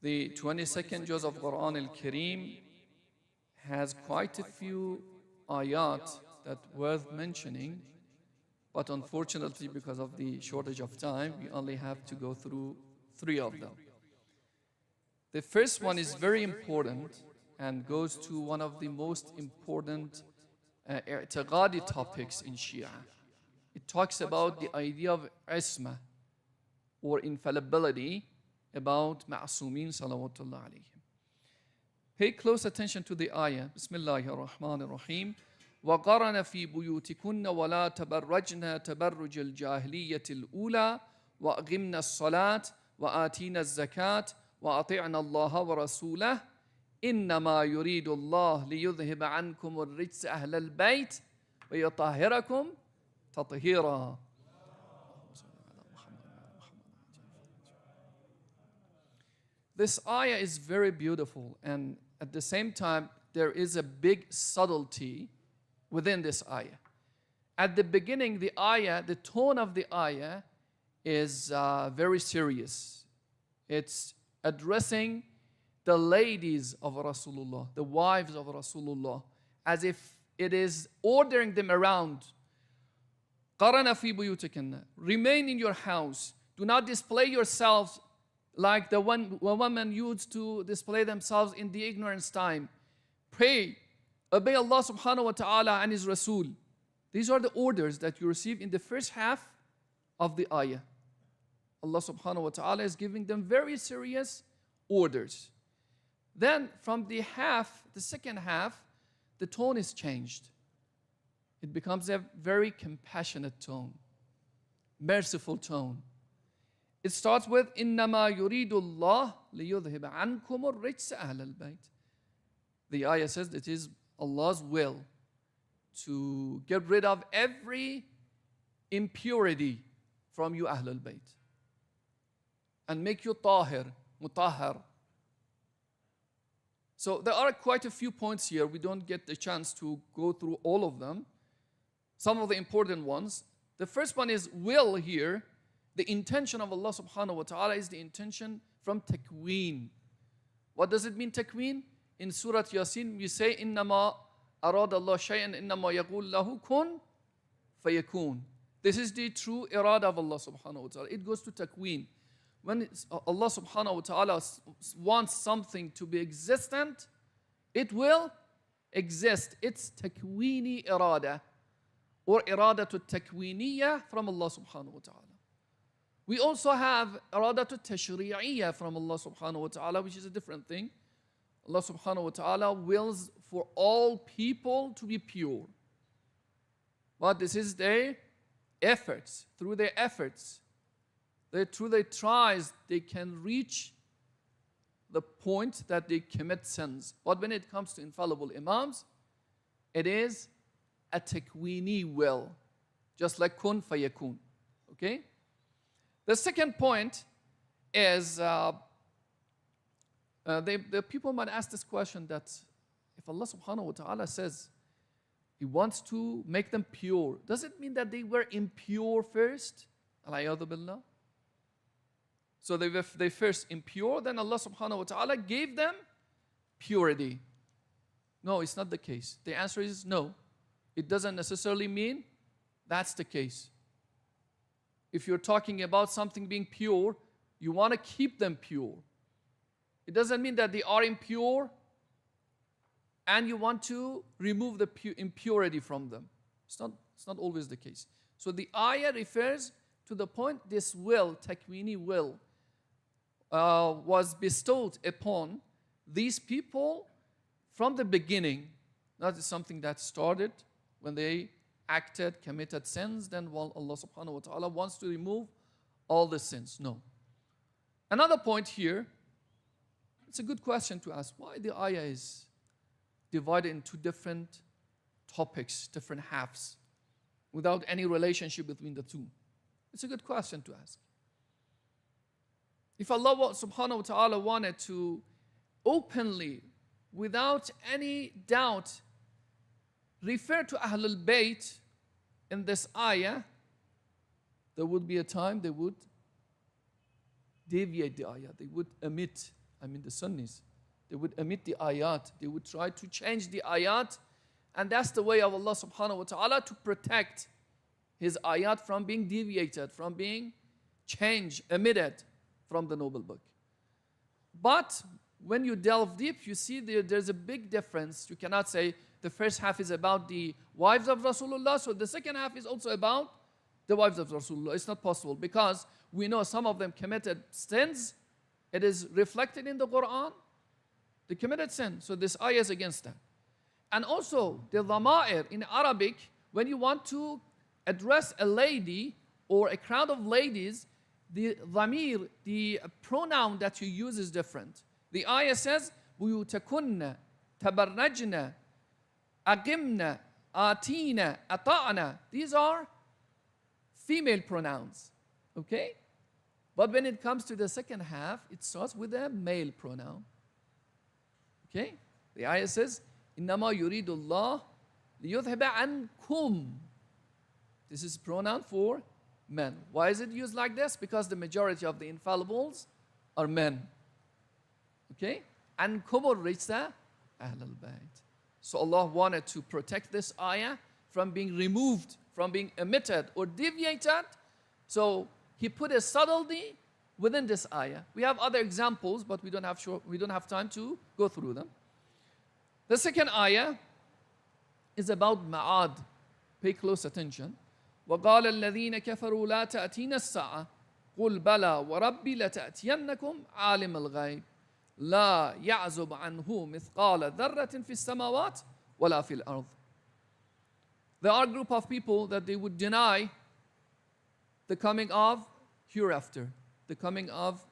The 22nd juz of Quran al-Kareem has quite a few ayat that worth mentioning, but unfortunately because of the shortage of time, we only have to go through 3 of them. The first one is very important and goes to one of the most important i'tiqadi topics in Shia. It talks about the idea of isma, or infallibility, about ma'asumin salawatullah alayhim. Pay close attention to the ayah. Bismillahir Rahmanir Rahim. وَقَرَنَ فِي بُيُوتِكُنَّ وَلَا تَبَرَّجْنَا تَبَرُّجَ الْجَاهِلِيَّةِ الْأُولَى وَأَقِمْنَا الصَّلَاةَ وَآتِينَا الزَّكَاةَ وَأَطِعْنَا اللَّهَ وَرَسُولَهُ إِنَّمَا يُرِيدُ اللَّهُ لِيُذْهِبَ عَنْكُمُ الرِّجْسَ أَهْلَ الْبَيْتِ وَيُطَهِّرَكُمْ تَطْهِيرًا. This ayah is very beautiful, and at the same time, there is a big subtlety within this ayah. At the beginning, the ayah, the tone of the ayah is very serious. It's addressing the ladies of Rasulullah, the wives of Rasulullah, as if it is ordering them around. قَرَنَ فِي بُيُوتِكُنَّ. Remain in your house. Do not display yourselves like the women used to display themselves in the ignorance time. Pray, obey Allah subhanahu wa ta'ala and His Rasul. These are the orders that you receive in the first half of the ayah. Allah subhanahu wa ta'ala is giving them very serious orders. Then from the second half, the tone is changed. It becomes a very compassionate tone, merciful tone. It starts with إِنَّمَا يُرِيدُ اللَّهُ لِيُذْهِبَ عَنْكُمُ الرِّجْسَ أَهْلَ الْبَيْتِ. The ayah says it is Allah's will to get rid of every impurity from you, Ahlul Bayt, and make you tahir, mutahhar. So there are quite a few points here. We don't get the chance to go through all of them. Some of the important ones. The first one is will here. The intention of Allah subhanahu wa ta'ala is the intention from takween. What does it mean, takween? In Surah Yasin, we say, إِنَّمَا أَرَادَ اللَّهُ شَيْئًا إِنَّمَا يَقُولُ لَهُ كُن فَيَكُونُ. This is the true irada of Allah subhanahu wa ta'ala. It goes to takween. When Allah subhanahu wa ta'ala wants something to be existent, it will exist. It's takweeni irada, or irada to takweeniyya from Allah subhanahu wa ta'ala. We also have irada to tashri'iyya from Allah subhanahu wa ta'ala, which is a different thing. Allah subhanahu wa ta'ala wills for all people to be pure. But this is their efforts. Through their efforts, through their tries, they can reach the point that they commit sins. But when it comes to infallible imams, it is a takweeni will, just like kun fayakun. Okay? The second point is, the people might ask this question, that if Allah subhanahu wa ta'ala says He wants to make them pure, does it mean that they were impure first? Al-a'yadhu billah. So they were first impure, then Allah subhanahu wa ta'ala gave them purity. No, it's not the case. The answer is no. It doesn't necessarily mean that's the case. If you're talking about something being pure, you want to keep them pure. It doesn't mean that they are impure and you want to remove the impurity from them. It's not always the case. So the ayah refers to the point this will, takweeni will, was bestowed upon these people from the beginning. Not something that started when they acted, committed sins, then Allah subhanahu wa ta'ala wants to remove all the sins. No. Another point here, it's a good question to ask, why the ayah is divided into different topics, different halves, without any relationship between the two. It's a good question to ask. If Allah subhanahu wa ta'ala wanted to openly, without any doubt, refer to Ahlul Bayt in this ayah, there would be a time they would deviate the ayah. They would omit I mean the Sunnis, they would omit the ayat. They would try to change the ayat. And that's the way of Allah subhanahu wa ta'ala to protect His ayat from being deviated, from being changed, omitted from the noble book. But when you delve deep, you see there's a big difference. You cannot say the first half is about the wives of Rasulullah, so the second half is also about the wives of Rasulullah. It's not possible because we know some of them committed sins. It is reflected in the Quran. They committed sin. So this ayah is against that. And also the dhama'ir in Arabic, when you want to address a lady or a crowd of ladies, the dhamir, the pronoun that you use is different. The ayah says, بُيُوتَكُنَّ تَبَرَّجْنَ أَقِمْنَ آتِينَ أَطَعْنَ. These are female pronouns. Okay? But when it comes to the second half, it starts with a male pronoun. Okay? The ayah says, إِنَّمَا يُرِيدُ اللَّهُ لِيُذْهِبَ عَنْكُمْ. This is pronoun for men. Why is it used like this? Because the majority of the infallibles are men. Okay? And kumur rijsa ahlul bayt. So Allah wanted to protect this ayah from being removed, from being omitted or deviated. So He put a subtlety within this ayah. We have other examples, but we don't have time to go through them. The second ayah is about ma'ad. Pay close attention. وَقَالَ الَّذِينَ كَفَرُوا لَا تَأْتِينَ السَّاعَةِ قُلْ بَلَى وَرَبِّي لَتَأْتِيَنَّكُمْ عَالِمَ الْغَيْبِ لَا يَعْزُبْ عَنْهُ مِثْقَالَ ذَرَّةٍ فِي السَّمَاوَاتِ وَلَا فِي الْأَرْضِ. There are a group of people that they would deny the coming of hereafter, the coming of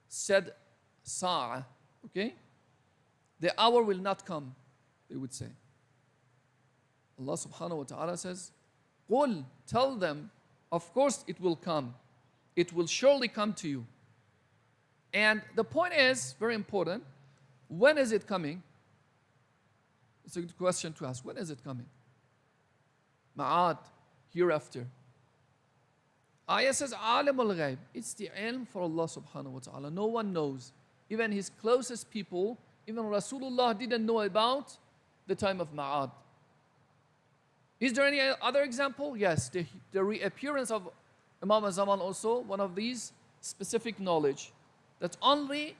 said sa'a. Okay? The hour will not come, they would say. Allah subhanahu wa ta'ala says, قُلْ, tell them, of course it will come. It will surely come to you. And the point is, very important, when is it coming? It's a good question to ask. When is it coming? Ma'ad, hereafter. Ayah says, Alimul Ghaib. It's the ilm for Allah subhanahu wa ta'ala. No one knows. Even His closest people, even Rasulullah didn't know about the time of Ma'ad. Is there any other example? Yes, the reappearance of Imam Zaman also, one of these specific knowledge that only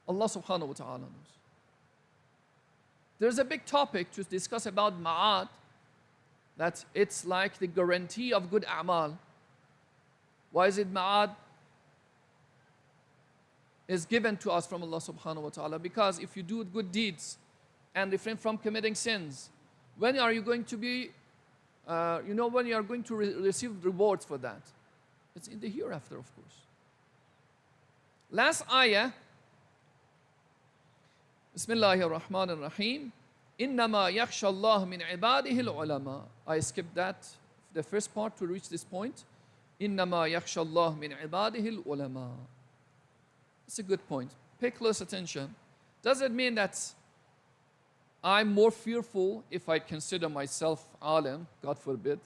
Allah subhanahu wa ta'ala knows. There's a big topic to discuss about Ma'ad, that it's like the guarantee of good a'mal. Why is it Ma'ad is given to us from Allah subhanahu wa ta'ala? Because if you do good deeds and refrain from committing sins, when are you going to be, when you are going to receive rewards for that? It's in the hereafter, of course. Last ayah, Bismillahir Rahmanir Rahim. إِنَّمَا يَخْشَى اللَّهُ مِنْ عِبَادِهِ الْعُلَمَاءِ. I skipped that, the first part to reach this point. إِنَّمَا يَخْشَى اللَّهُ مِنْ عِبَادِهِ الْعُلَمَاءِ. It's a good point. Pay close attention. Does it mean that I'm more fearful if I consider myself alim, God forbid?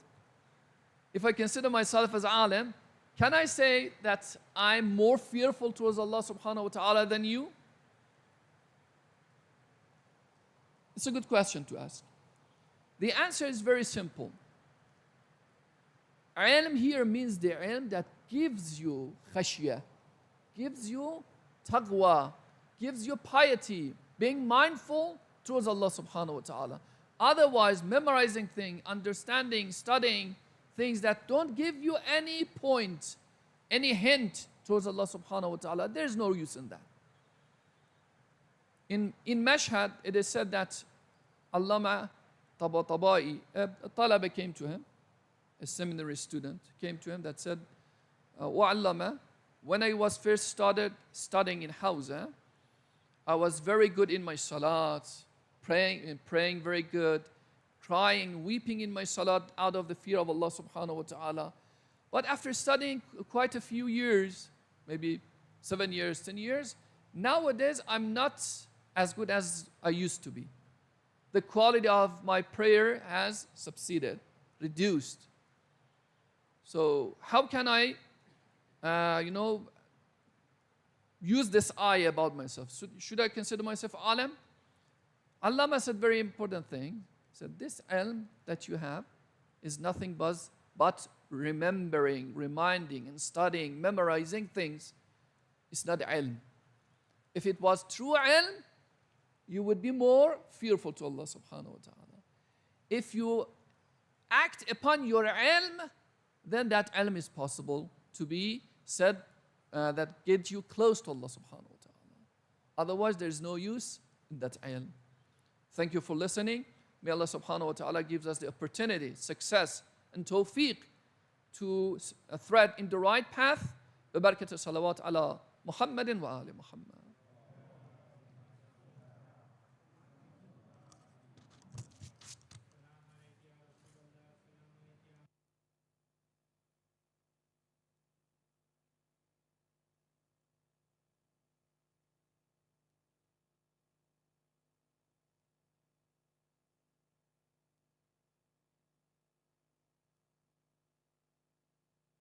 If I consider myself as alim, can I say that I'm more fearful towards Allah subhanahu wa ta'ala than you? It's a good question to ask. The answer is very simple. Ilm here means the ilm that gives you khashya, gives you taqwa, gives you piety, being mindful towards Allah subhanahu wa ta'ala. Otherwise, memorizing things, understanding, studying things that don't give you any point, any hint towards Allah subhanahu wa ta'ala, there's no use in that. In Mashhad, it is said that Allama Tabatabai, a talaba came to him, a seminary student came to him that said, Allama, when I was first started studying in Hausa, I was very good in my salat, praying very good, crying, weeping in my salat out of the fear of Allah subhanahu wa ta'ala. But after studying quite a few years, maybe 7 years, 10 years, nowadays I'm not as good as I used to be. The quality of my prayer has subsided, reduced. So how can I, use this ayah about myself. Should I consider myself alim? Allama said very important thing. He said, this ilm that you have is nothing but remembering, reminding, and studying, memorizing things. It's not ilm. If it was true ilm, you would be more fearful to Allah subhanahu wa ta'ala. If you act upon your ilm, then that ilm is possible to be said that gets you close to Allah subhanahu wa ta'ala. Otherwise, there is no use in that ilm. Thank you for listening. May Allah subhanahu wa ta'ala gives us the opportunity, success, and tawfiq to thread in the right path. ببركة الصلوات على محمد وآل محمد.